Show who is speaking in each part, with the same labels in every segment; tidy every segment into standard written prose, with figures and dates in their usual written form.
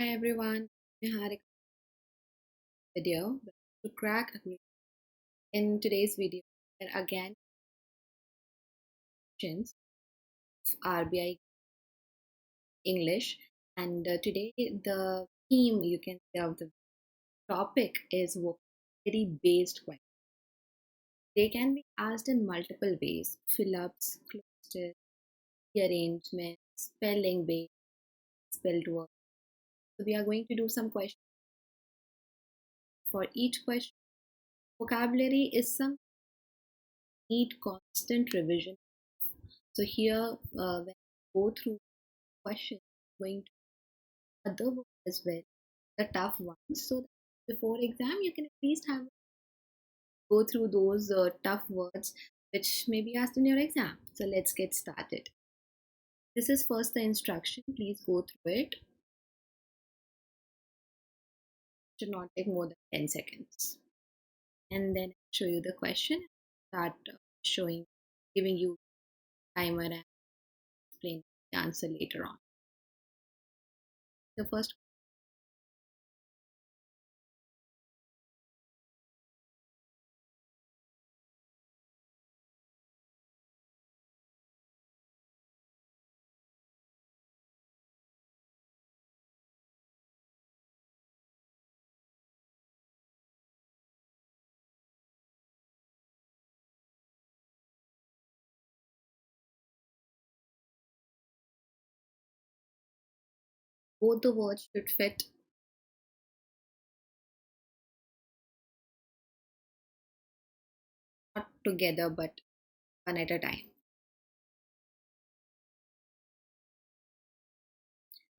Speaker 1: Hi everyone, we had a video to crack a great. In today's video, there are again questions of RBI English, and today the theme you can say of the topic is vocabulary based questions. They can be asked in multiple ways: fill-ups, clusters, rearrangements, spelling based, spelled words. So we are going to do some questions for each question. Vocabulary is some need constant revision. So here, when we go through questions, going to other words as well, the tough ones, so that before exam you can at least have go through those tough words which may be asked in your exam. So let's get started. This is first the instruction. Please go through it. Should not take more than 10 seconds. And then I'll show you the question. Start showing, giving you timer and explain the answer later on. The first, both the words should fit not together but one at a time.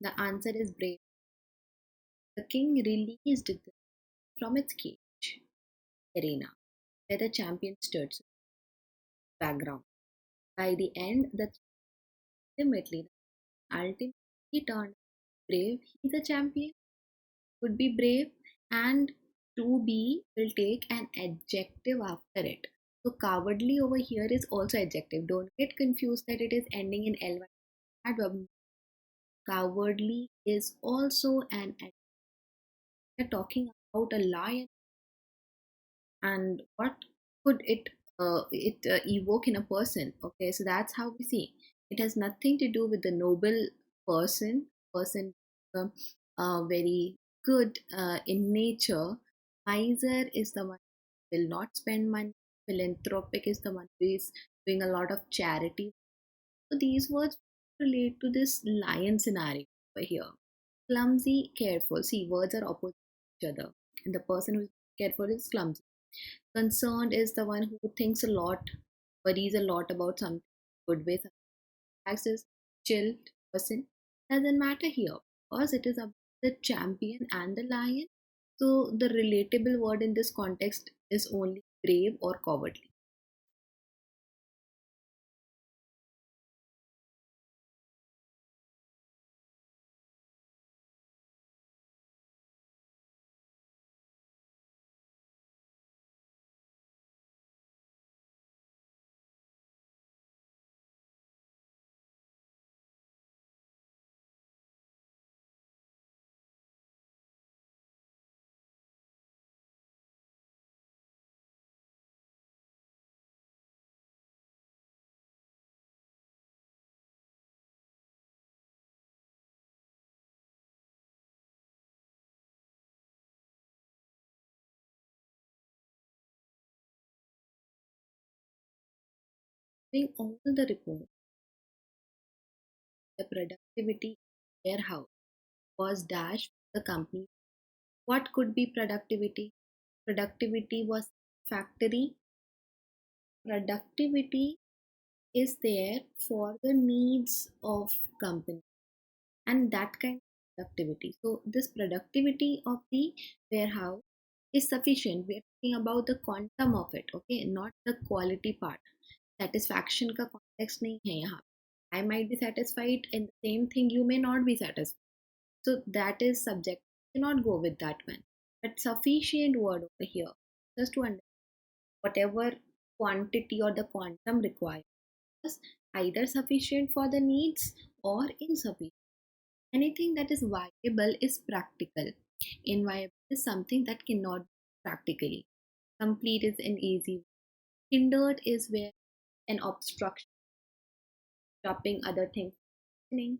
Speaker 1: The answer is brave. The king released it from its cage arena where the champion stood. Background. By the end, the ultimately turned brave. He's a champion, could be brave, and to be will take an adjective after it. So cowardly over here is also adjective. Don't get confused that it is ending in ly adverb. Cowardly is also an adjective. We're talking about a lion, and what could it evoke in a person. Okay, so that's how we see it has nothing to do with the noble person uh, very good in nature. Miser is the one who will not spend money. Philanthropic is the one who is doing a lot of charity. So these words relate to this lion scenario over here. Clumsy, careful. See, words are opposite each other, and the person who is careful is clumsy. Concerned is the one who thinks a lot, worries a lot about something, good way. Relaxed is chilled person. Doesn't matter here because it is about the champion and the lion. So the relatable word in this context is only brave or cowardly. Doing all the report, the productivity warehouse was dashed the company. What could be productivity? Productivity was factory. Productivity is there for the needs of company and that kind of productivity. So this productivity of the warehouse is sufficient. We are talking about the quantum of it, okay, not the quality part. Satisfaction का context नहीं है यहाँ. I might be satisfied in the same thing, you may not be satisfied. So that is subject. You cannot go with that one. But sufficient word over here, just to understand whatever quantity or the quantum required, either sufficient for the needs or insufficient. Anything that is viable is practical. Inviable is something that cannot be practically. Complete is an easy. Hindered is where an obstruction, stopping other things happening.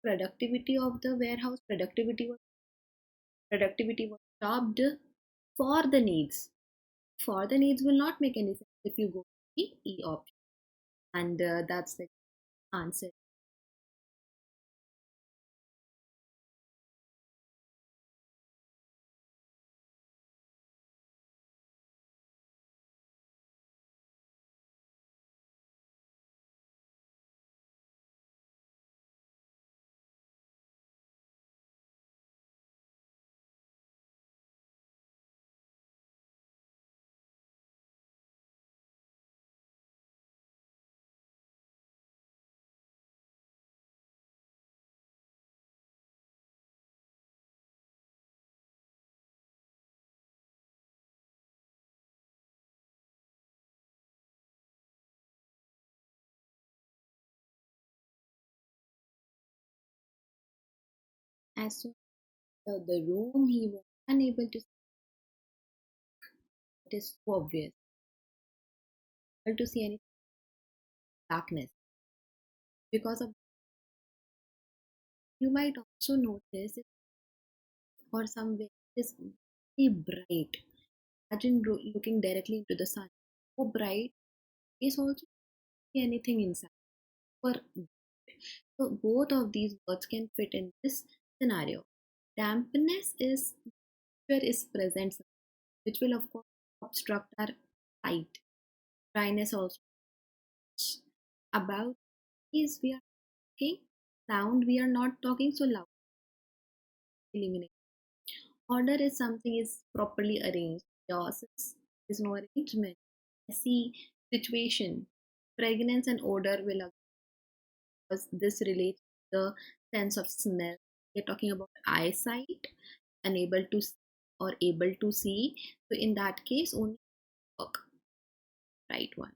Speaker 1: Productivity of the warehouse, productivity was stopped for the needs. For the needs will not make any sense if you go to the E option. And that's the answer. As soon as the room he was unable to see, it is so obvious. Able to see any darkness. Because of you might also notice it or some way it is very bright. Imagine looking directly into the sun. So bright is also see anything inside. Or so both of these words can fit in this scenario. Dampness is where is present, which will of course obstruct our sight. Dryness also. About is we are talking sound, we are not talking so loud. Eliminate. Order is something is properly arranged. Chaos is no arrangement. See situation. Fragrance and odor will, because this relates to the sense of smell. We're talking about eyesight, unable to see or able to see. So in that case, only work. Right one.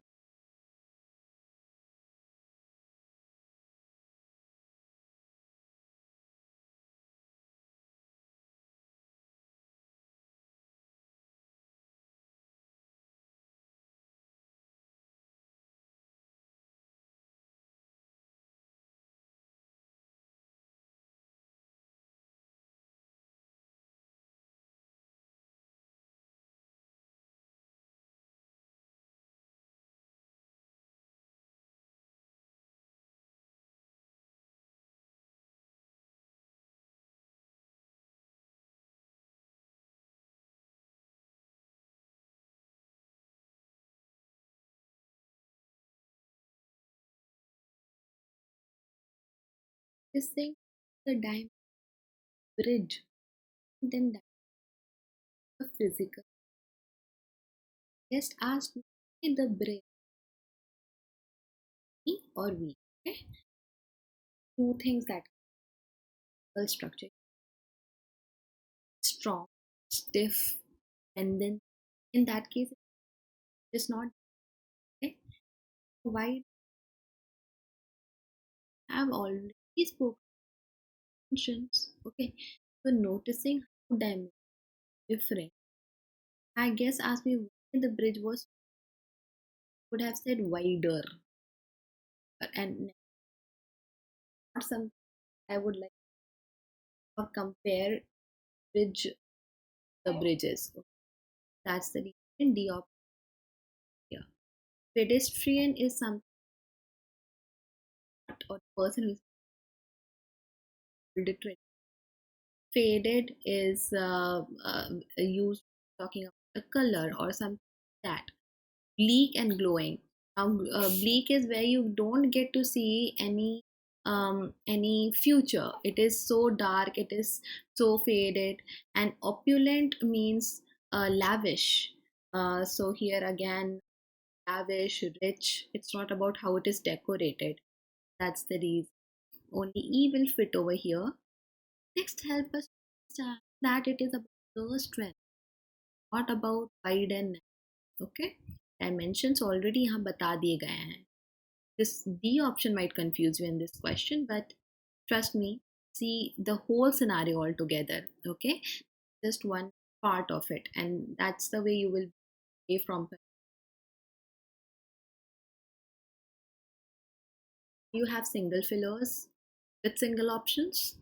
Speaker 1: This thing, the diamond bridge, then the physical. Just ask me the bridge, me or we. Okay? Two things that structure strong, stiff, and then in that case it's not okay. Why have already spoken dimensions. Okay, so noticing how dimensions different. I guess as we went, the bridge was would have said wider and not something I would like or compare bridge the bridges. Okay, that's the reason D option here. Pedestrian is something or person who is literate. Faded is used talking about a color or something like that. Bleak and glowing. Now, bleak is where you don't get to see any future. It is so dark. It is so faded. And opulent means lavish. So here again, lavish, rich. It's not about how it is decorated. That's the reason. Only E will fit over here. Next, help us understand that it is about the strength, not about wide and narrow. Okay, dimensions already यहाँ बता दिए गए हैं. This D option might confuse you in this question, but trust me, see the whole scenario altogether. Okay, just one part of it, and that's the way you will be from. You have single fillers with single options.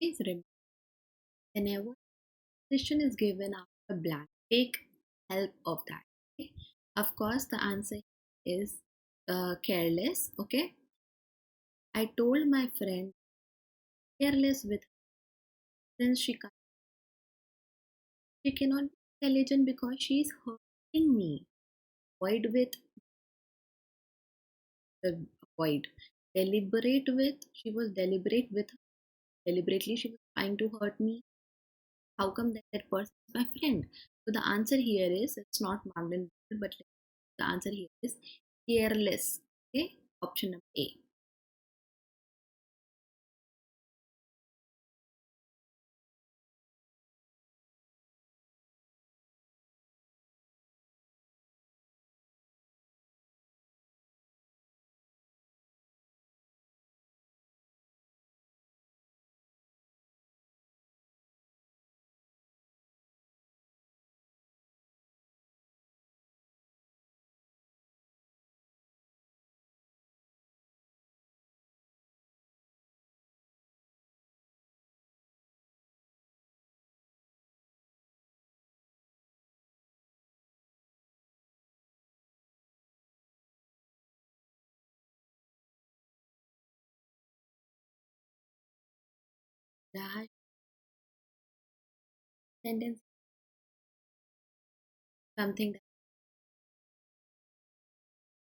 Speaker 1: Please remember, whenever position is given after blank, take help of that. Okay? Of course, the answer is careless. Okay, I told my friend careless with her, since she cannot be intelligent because she is hurting me. Avoid with the avoid. Deliberate with, she was deliberate with, deliberately she was trying to hurt me. How come that person is my friend? So the answer here is, it's not marked in bold, but the answer here is careless. Okay, option number A. That sentence, something that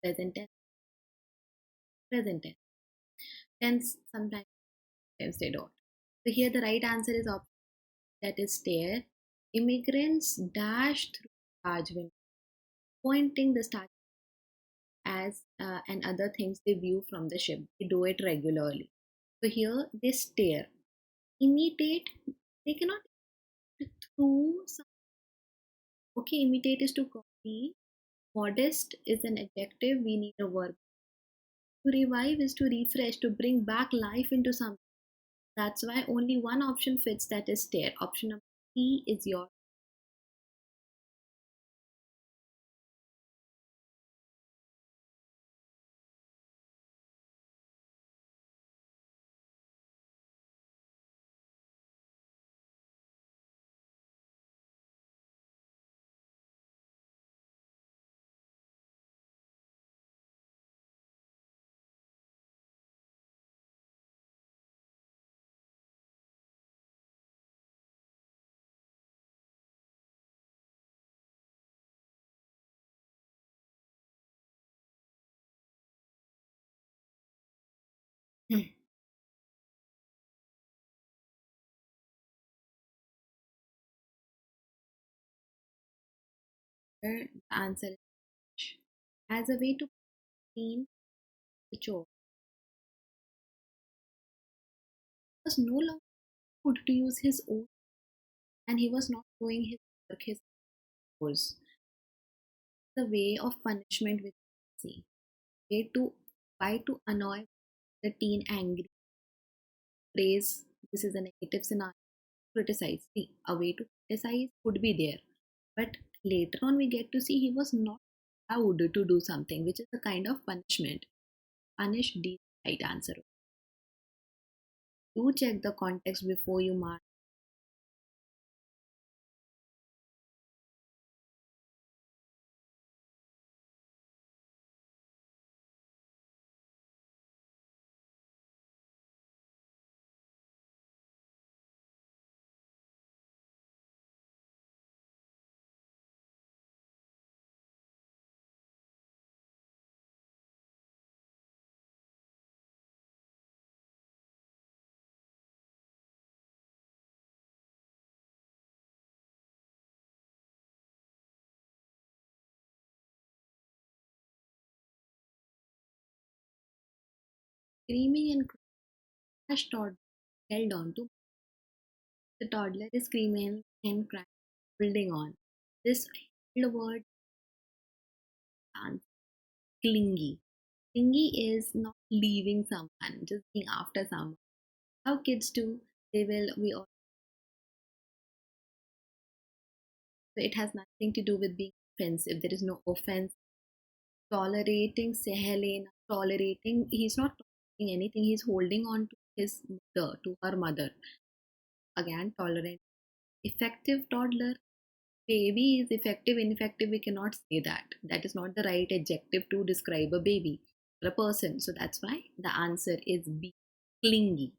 Speaker 1: present tense, present tense. Tense sometimes they don't. So here the right answer is option, that is stare. Immigrants dash through large window, pointing the star as and other things they view from the ship. They do it regularly. So here they stare. Imitate, they cannot through some. Okay, imitate is to copy. Modest is an adjective. We need a verb. To revive is to refresh, to bring back life into something. That's why only one option fits, that is stare. Option number C is your. The answer is as a way to clean the chore. He was no longer good to use his own, and he was not doing his work, his chores. The way of punishment with see. Way to Why to annoy the teen angry. Praise, this is a negative scenario. Criticize. See, a way to criticize could be there. But later on we get to see he was not allowed to do something, which is a kind of punishment. Punish, the right answer. Do check the context before you mark. Screaming and crash toddler held on to. The toddler is screaming and crying, holding on. This held word and clingy. Clingy is not leaving someone, just being after someone. How kids do, they will, we all, so it has nothing to do with being offensive. There is no offense. Tolerating, Sehelena, tolerating, he's not tolerating anything, he's holding on to his mother, to her mother. Again, tolerant. Effective toddler, baby is effective, ineffective, we cannot say that. That is not the right adjective to describe a baby or a person. So that's why the answer is B, clingy.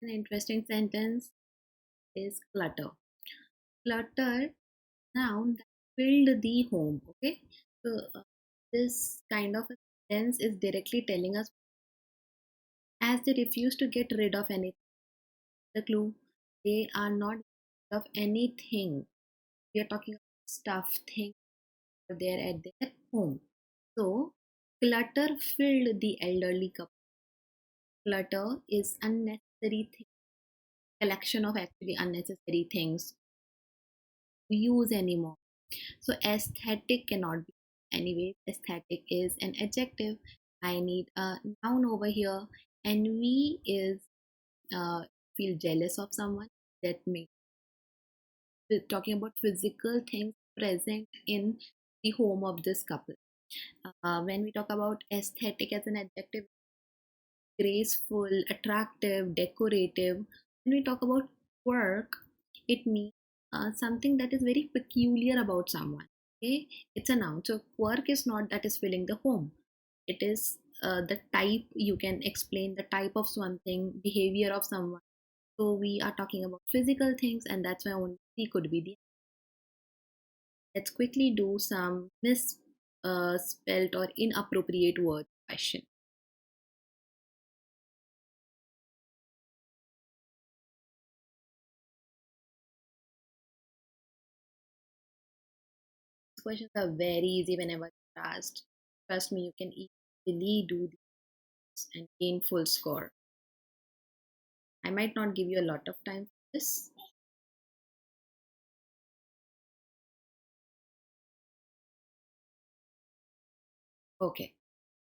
Speaker 1: An interesting sentence is clutter. Clutter, noun that filled the home. Okay, so this kind of a sentence is directly telling us as they refuse to get rid of anything. The clue, they are not rid of anything. We are talking about stuff, things there at their home. So clutter filled the elderly couple. Clutter is unnecessary thing, collection of actually unnecessary things to use anymore. So aesthetic cannot be. Anyway, aesthetic is an adjective. I need a noun over here. Envy is feel jealous of someone. That may talking about physical things present in the home of this couple. When we talk about aesthetic as an adjective, graceful, attractive, decorative. When we talk about quirk, it means something that is very peculiar about someone. Okay, it's a noun. So quirk is not that is filling the home. It is the type, you can explain the type of something, behavior of someone. So we are talking about physical things, and that's why only C could be the. Let's quickly do some misspelt or inappropriate word question. These questions are very easy whenever you're asked. Trust me, you can easily do this and gain full score. I might not give you a lot of time for this. Okay,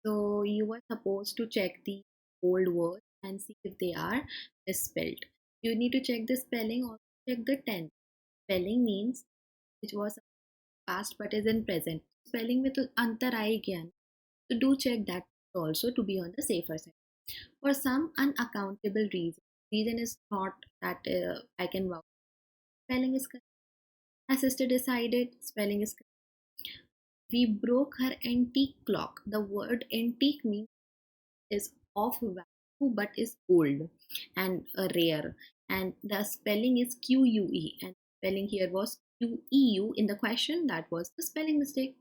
Speaker 1: so you were supposed to check the old words and see if they are misspelled. You need to check the spelling or check the tense. Spelling means which was past but is in present. Spelling with antarai gyan. So do check that also to be on the safer side. For some unaccountable reason is not that I can vouch. Spelling is correct. My sister decided spelling is correct. We broke her antique clock. The word antique means is of value but is old and rare. And the spelling is QUE. And spelling here was QEU in the question. That was the spelling mistake.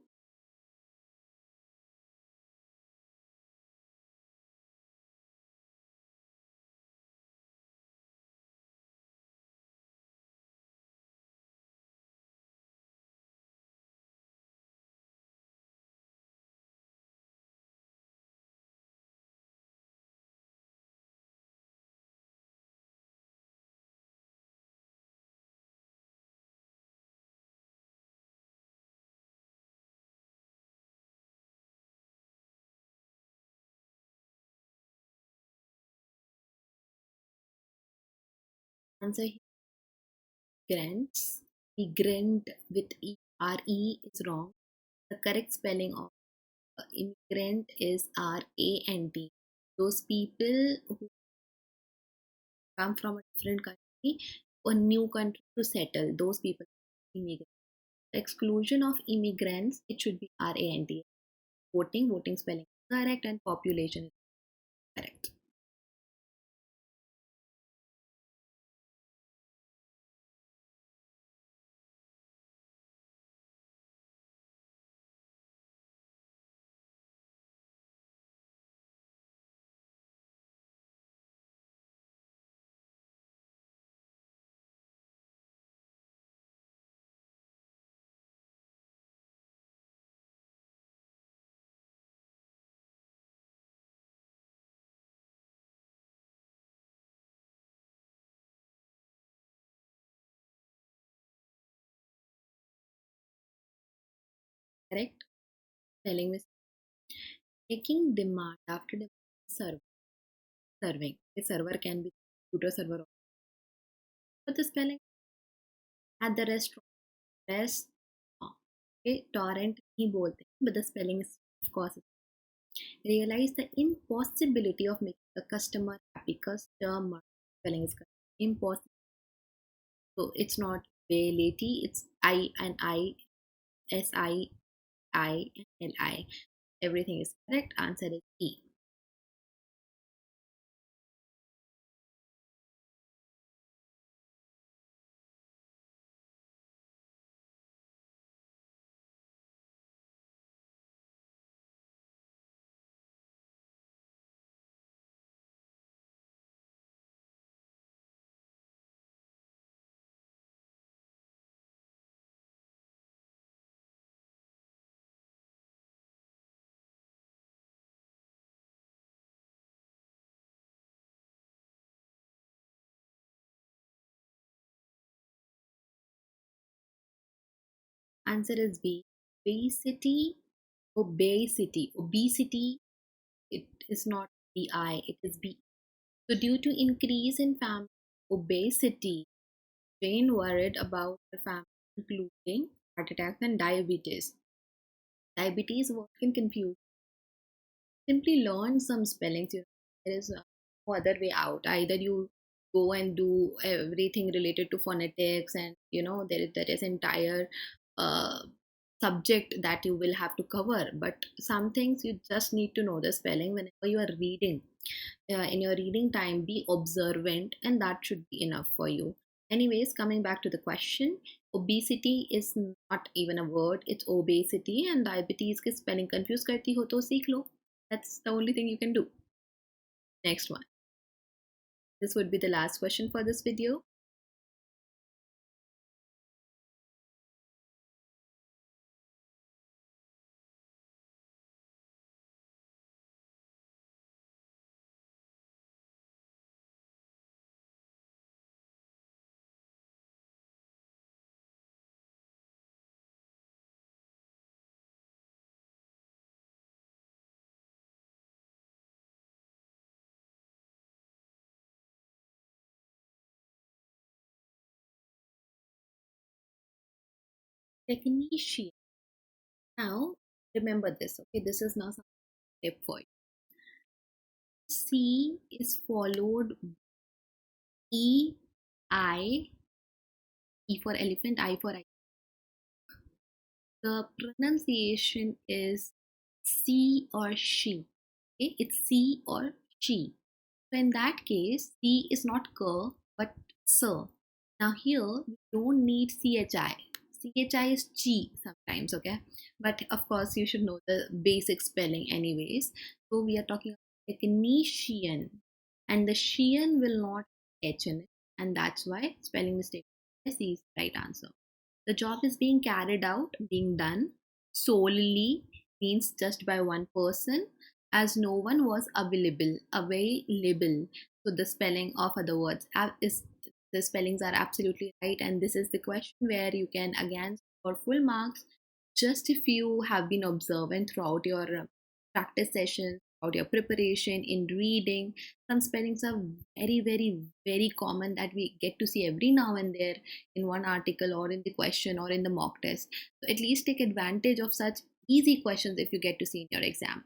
Speaker 1: Answer here, grants. Migrant with RE is wrong. The correct spelling of immigrant is RANT. Those people who come from a different country, a new country to settle. Those people, immigrants. The exclusion of immigrants, it should be RAND. Voting spelling is correct, and population is correct. Correct spelling is taking demand after the serving. A server can be computer server, but the spelling at the restaurant, rest, okay, torrent नहीं बोलते, but the spelling is of course. Realize the impossibility of making a customer happy. Customer spelling is correct. Impossible. So it's not ability, it's I and I, SII and LI. Everything is correct. Answer is E. Answer is B. Obesity, obesity. It is not BI, it is B. So due to increase in family obesity, Jane worried about her family, including heart attacks and diabetes. Diabetes work can confuse. Simply learn some spellings. There is no other way out. Either you go and do everything related to phonetics, and there is entire uh, subject that you will have to cover. But some things you just need to know the spelling whenever you are reading. In your reading time, be observant, and that should be enough for you. Anyways, coming back to the question, obesity is not even a word, it's obesity, and diabetes के spelling confuse करती हो तो सीख लो. That's the only thing you can do. Next one. This would be the last question for this video. Technician. Now, remember this, okay? This is now some tip for you. C is followed E, I, E for elephant, I for I. The pronunciation is C or she. Okay, it's C or she. So in that case, C is not k but sir. Now here we don't need CHI. CHI is chi sometimes, okay? But of course you should know the basic spelling anyways. So we are talking about technician, and the Shean will not H in it, and that's why spelling mistake C is the right answer. The job is being carried out, being done solely means just by one person, as no one was available. So the spelling of other words is the spellings are absolutely right, and this is the question where you can again score full marks just if you have been observant throughout your practice sessions, throughout your preparation in reading. Some spellings are very common that we get to see every now and there in one article or in the question or in the mock test. So at least take advantage of such easy questions if you get to see in your exam.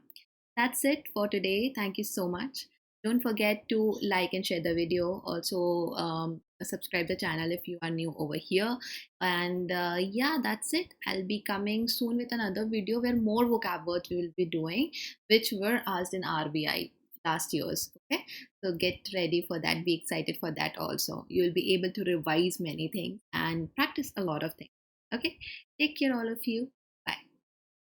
Speaker 1: That's it for today. Thank you so much. Don't forget to like and share the video. Also, subscribe the channel if you are new over here. And yeah, that's it. I'll be coming soon with another video where more vocab words we will be doing, which were asked in RBI last year's. Okay, so get ready for that. Be excited for that also. You will be able to revise many things and practice a lot of things. Okay, take care, all of you.